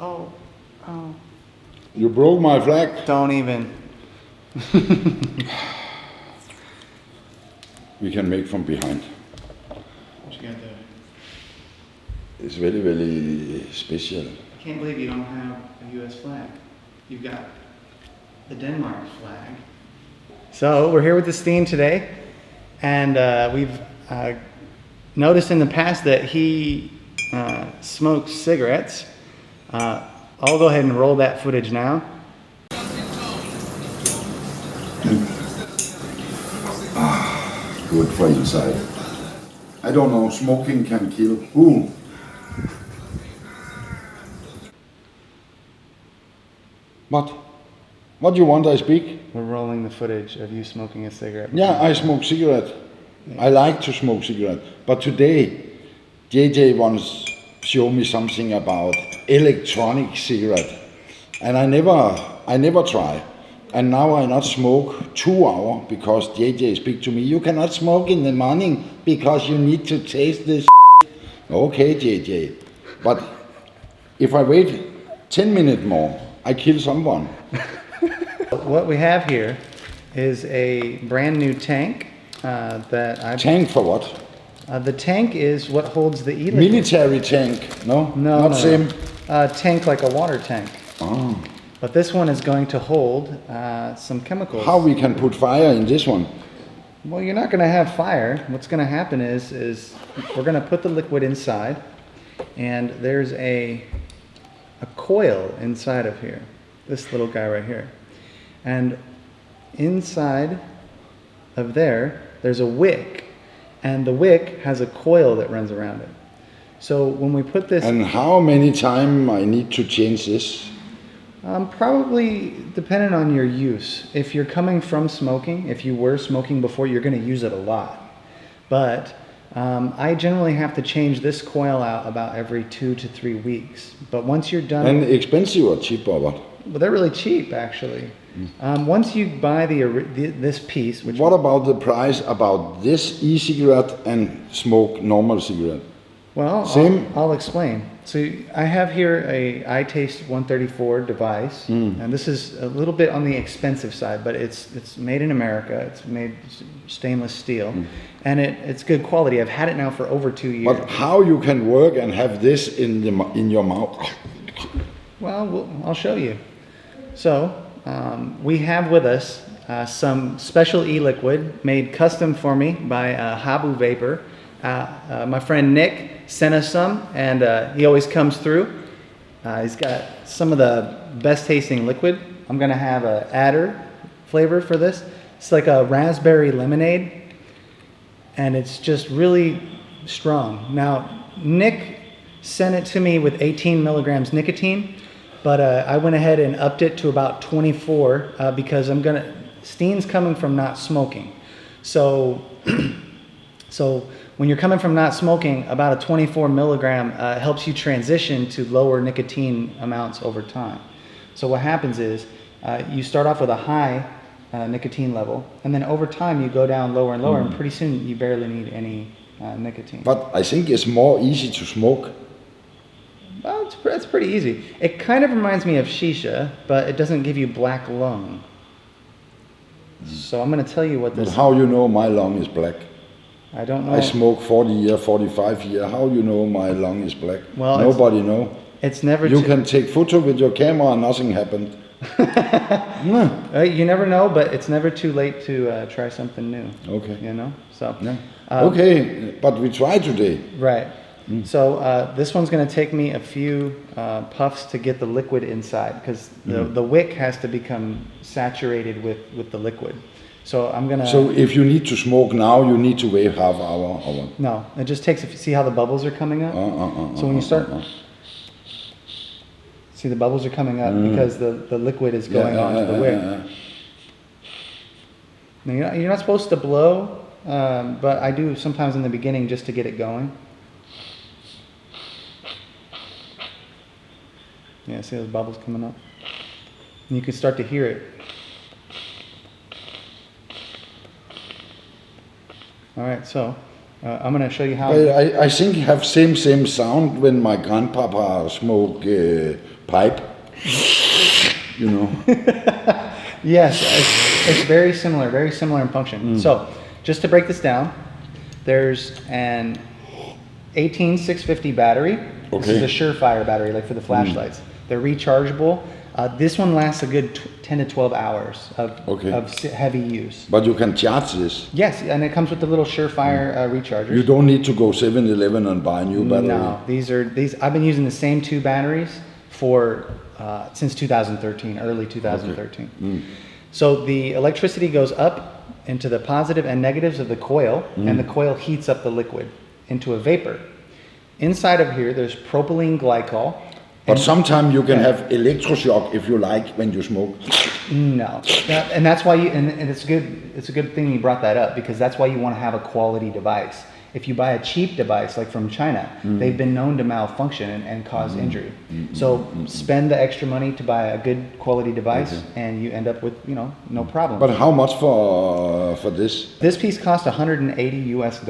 Oh. You broke my flag. Don't even. We can make from behind. What you got there? It's very, very special. I can't believe you don't have a U.S. flag. You've got the Denmark flag. So we're here with the Steen today, and we've noticed in the past that he smokes cigarettes. I'll go ahead and roll that footage now. Good for inside. I don't know, smoking can kill. Ooh. What do you want I speak? We're rolling the footage of you smoking a cigarette. Yeah, I smoke cigarette. I like to smoke cigarette. But today, JJ wants to show me something about electronic cigarette. And I never try. And now I not smoke 2 hours because JJ speak to me. You cannot smoke in the morning because you need to taste this. Okay, JJ. But if I wait 10 minutes more, I kill someone. What we have here is a brand new tank that I... Tank for what? The tank is what holds the E-Liquid. Military tank, no? No, not same. Tank like a water tank. Oh. But this one is going to hold some chemicals. How we can put fire in this one? Well, you're not going to have fire. What's going to happen is we're going to put the liquid inside, and there's a coil inside of here. This little guy right here. And inside of there's a wick, and the wick has a coil that runs around it. So when we put this... And how many times I need to change this? Probably depending on your use. If you're coming from smoking, if you were smoking before, you're going to use it a lot. But I generally have to change this coil out about every 2 to 3 weeks. But once you're done... And expensive or cheap or what? Well, they're really cheap, actually. Once you buy this piece... What about the price about this e-cigarette and smoke normal cigarette? Well, same? I'll explain. So I have here a iTaste 134 device, and this is a little bit on the expensive side, but it's made in America. It's made stainless steel, and it's good quality. I've had it now for over 2 years. But how you can work and have this in your mouth? Well, I'll show you. So we have with us some special e-liquid made custom for me by Habu Vapor. My friend Nick sent us some, and he always comes through. He's got some of the best tasting liquid. I'm gonna have an adder flavor for this. It's like a raspberry lemonade, and it's just really strong. Now, Nick sent it to me with 18 milligrams nicotine, but I went ahead and upped it to about 24 because Steen's coming from not smoking. So when you're coming from not smoking, about a 24 milligram helps you transition to lower nicotine amounts over time. So what happens is you start off with a high nicotine level, and then over time you go down lower and lower, and pretty soon you barely need any nicotine. But I think it's more easy to smoke. Well, it's pretty easy. It kind of reminds me of shisha, but it doesn't give you black lung. So I'm going to tell you what this... But how you know my lung is black? I don't know. I smoke 40 years, 45 years. How you know my lung is black? Well, nobody know. It's never... You can take photo with your camera and nothing happened. No. You never know, but it's never too late to try something new. Okay. You know? So. Yeah. Okay, but we try today. Right. So this one's going to take me a few puffs to get the liquid inside, because the wick has to become saturated with the liquid. So I'm going to... So if you need to smoke now, you need to wait half hour or what? No, it just takes... See how the bubbles are coming up? So when you start... See, the bubbles are coming up because the liquid is going onto the wick. Now, you're not supposed to blow, but I do sometimes in the beginning just to get it going. Yeah, see those bubbles coming up? And you can start to hear it. All right, so I'm going to show you how. I think have same sound when my grandpapa smoke pipe. You know. Yes, it's very similar in function. So, just to break this down, there's an 18650 battery. This is a Surefire battery, like for the flashlights. They're rechargeable. This one lasts a good 10 to 12 hours of heavy use. But you can charge this. Yes, and it comes with the little Surefire rechargers. You don't need to go 7-Eleven and buy a new battery. No, these. I've been using the same two batteries for since 2013, early 2013. So the electricity goes up into the positive and negatives of the coil, and the coil heats up the liquid into a vapor. Inside of here, there's propylene glycol. But sometimes you can have electroshock if you like when you smoke. No, and that's why and it's good. It's a good thing you brought that up, because that's why you want to have a quality device. If you buy a cheap device like from China, they've been known to malfunction and cause injury. So spend the extra money to buy a good quality device, and you end up with no problem. But how much for this? This piece cost $180 US,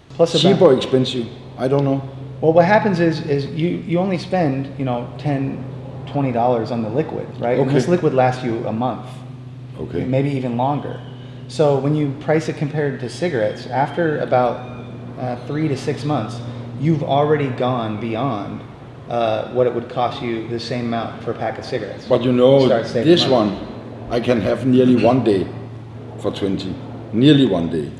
plus Cheap or expensive? I don't know. Well, what happens is you only spend $10, $20 on the liquid, right? And this liquid lasts you a month, maybe even longer. So when you price it compared to cigarettes, after about 3 to 6 months, you've already gone beyond what it would cost you the same amount for a pack of cigarettes. But this one, I can have nearly 1 day for 20, nearly 1 day.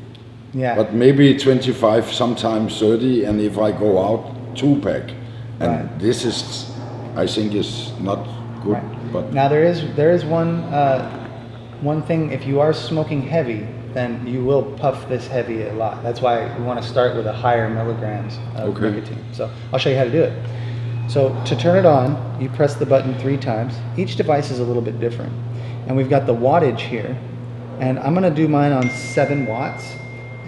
Yeah. But maybe 25, sometimes 30, and if I go out, 2-pack. And this is, I think, is not good. Right. But now there is one thing. If you are smoking heavy, then you will puff this heavy a lot. That's why we want to start with a higher milligrams of nicotine. So I'll show you how to do it. So to turn it on, you press the button 3 times. Each device is a little bit different. And we've got the wattage here. And I'm going to do mine on 7 watts.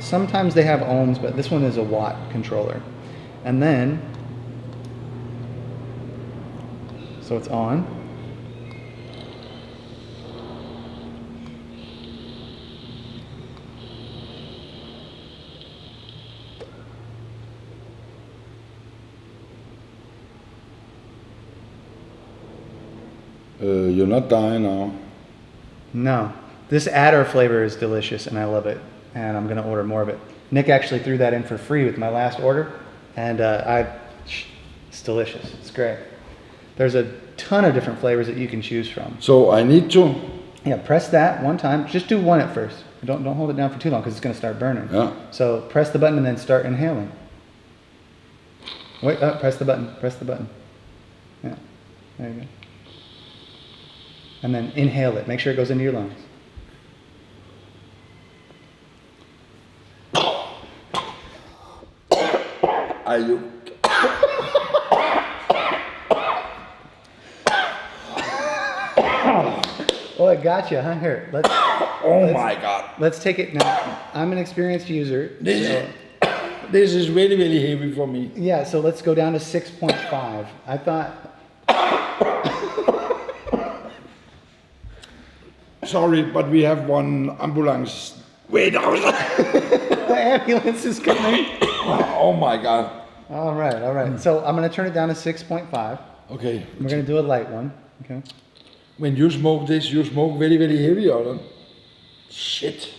Sometimes they have ohms, but this one is a watt controller. And then, so it's on. you're not dying now. No. This adder flavor is delicious, and I love it. And I'm going to order more of it. Nick actually threw that in for free with my last order, and it's delicious. It's great. There's a ton of different flavors that you can choose from. So I need to... Yeah, press that 1 time. Just do 1 at first. Don't hold it down for too long, because it's going to start burning. Yeah. So press the button and then start inhaling. Wait, press the button. Press the button. Yeah, there you go. And then inhale it. Make sure it goes into your lungs. Are you... Oh, it got you, huh? Here, let's my God. let's take it now. I'm an experienced user. This is really, really heavy for me. Yeah, so let's go down to 6.5. I thought... Sorry, but we have one ambulance. Wait, The ambulance is coming. Oh my God. All right. So I'm going to turn it down to 6.5. Okay. We're going to do a light one. Okay. When you smoke this, you smoke very, very heavy, or shit.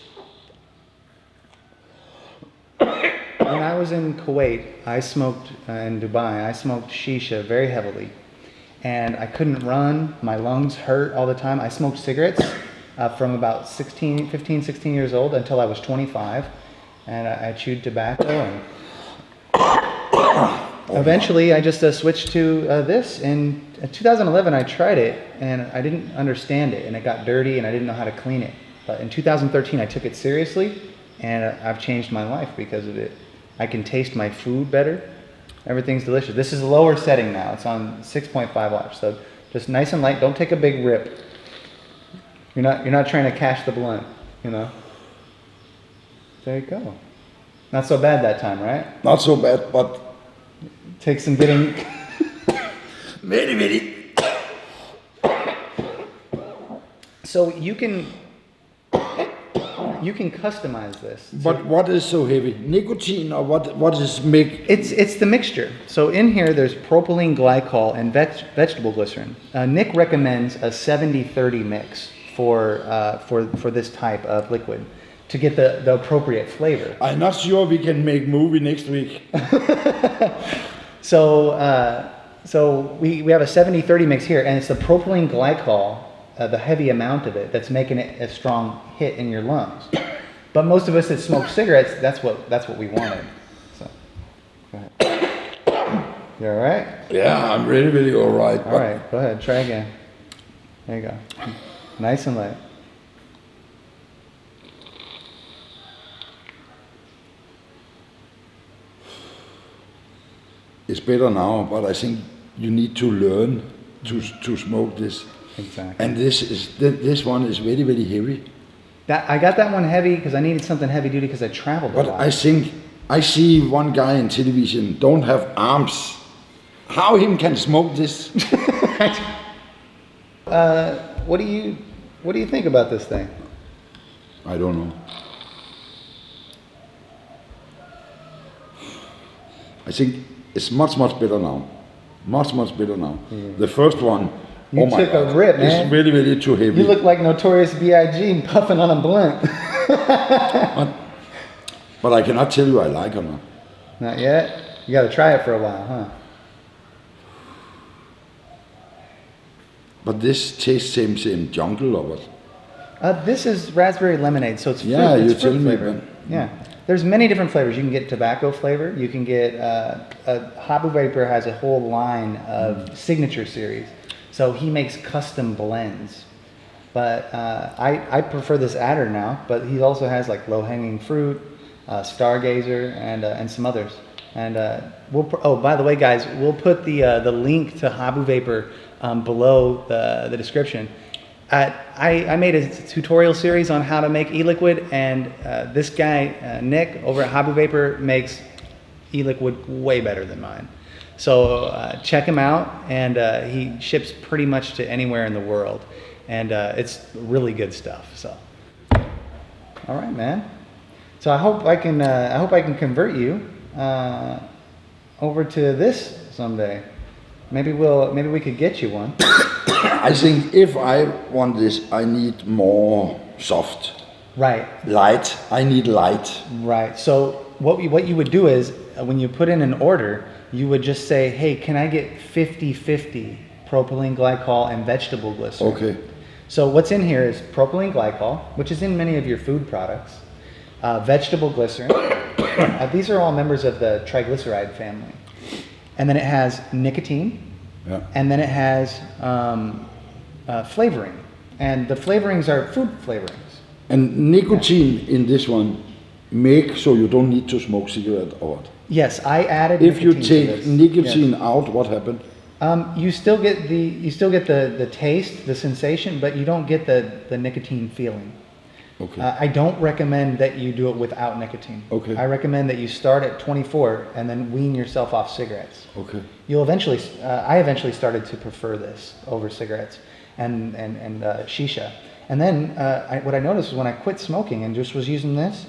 When I was in Kuwait, I smoked, in Dubai, I smoked shisha very heavily. And I couldn't run. My lungs hurt all the time. I smoked cigarettes from about 15, 16 years old until I was 25. And I chewed tobacco. And eventually, I just switched to this. In 2011, I tried it, and I didn't understand it. And it got dirty, and I didn't know how to clean it. But in 2013, I took it seriously, and I've changed my life because of it. I can taste my food better. Everything's delicious. This is a lower setting now. It's on 6.5 watts, so just nice and light. Don't take a big rip. You're not trying to cash the blunt, you know. There you go. Not so bad that time, right? Not so bad, but Takes some getting. very, very. So you can You can customize this. But what is so heavy? Nicotine or what is make? It's the mixture. So in here, there's propylene glycol and vegetable glycerin. Nick recommends a 70-30 mix for this type of liquid to get the appropriate flavor. I'm not sure we can make movie next week. So we have a 70-30 mix here, and it's the propylene glycol, the heavy amount of it, that's making it a strong hit in your lungs. But most of us that smoke cigarettes, that's what we wanted. So, go ahead. You all right? Yeah, I'm really all right. All right, go ahead, try again. There you go. Nice and light. It's better now, but I think you need to learn to smoke this. Exactly. And this one is very heavy. I got that one heavy because I needed something heavy duty because I traveled a But lot. I think I see one guy in television don't have arms. How him can smoke this? What do you think about this thing? I don't know. I think it's much better now. Much better now. Yeah. The first one, You took a rip, man. It's really too heavy. You look like Notorious B.I.G. puffing on a blunt. But I cannot tell you I like or not. Not yet? You got to try it for a while, huh? But this tastes same jungle or what? This is raspberry lemonade, so it's fruit. Yeah, it's you tell fruit me, flavor. man. Yeah, there's many different flavors. You can get tobacco flavor. You can get Habu Vapor has a whole line of signature series, so he makes custom blends. But I prefer this adder now. But he also has like low hanging fruit, Stargazer, and some others. And oh, by the way, guys, we'll put the link to Habu Vapor below the description. I made a tutorial series on how to make e-liquid, and this guy, Nick, over at Habu Vapor makes e-liquid way better than mine. So check him out, and he ships pretty much to anywhere in the world, and it's really good stuff. So, all right, man. So I hope I can convert you over to this someday. Maybe we could get you one. I think if I want this, I need more soft. Right. Light. I need light. Right. So what you would do is when you put in an order, you would just say, "Hey, can I get 50/50 propylene glycol and vegetable glycerin?" Okay. So what's in here is propylene glycol, which is in many of your food products, vegetable glycerin. These are all members of the triglyceride family. And then it has nicotine. Yeah. And then it has flavoring. And the flavorings are food flavorings. And nicotine in this one make so you don't need to smoke cigarette or what? Yes, I added If you nicotine to take this. nicotine Yes. out, what happened? You still get the taste, the sensation, but you don't get the nicotine feeling. Okay. I don't recommend that you do it without nicotine. Okay. I recommend that you start at 24 and then wean yourself off cigarettes. Okay. You'll eventually. I eventually started to prefer this over cigarettes and shisha. And then what I noticed was when I quit smoking and just was using this,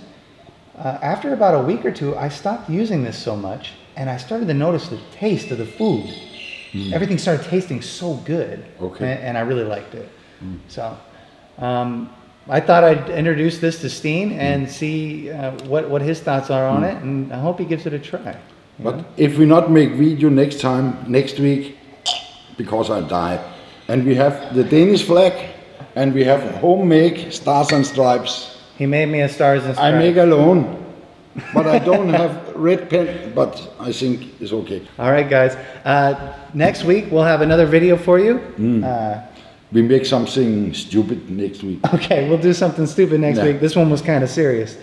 after about a week or two, I stopped using this so much, and I started to notice the taste of the food. Everything started tasting so good. Okay. And I really liked it. So. I thought I'd introduce this to Steen and see what his thoughts are on it, and I hope he gives it a try. But if we not make video next week, because I die, and we have the Danish flag, and we have homemade stars and stripes. He made me a stars and stripes. I make alone, but I don't have red pen, but I think it's okay. All right, guys. Next week, we'll have another video for you. We make something stupid next week. Okay, we'll do something stupid next week. This one was kind of serious.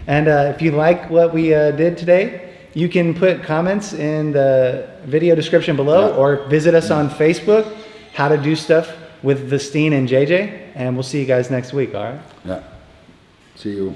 And if you like what we did today, you can put comments in the video description below or visit us on Facebook, How to Do Stuff with the Steen and JJ, and we'll see you guys next week, all right? Yeah. See you.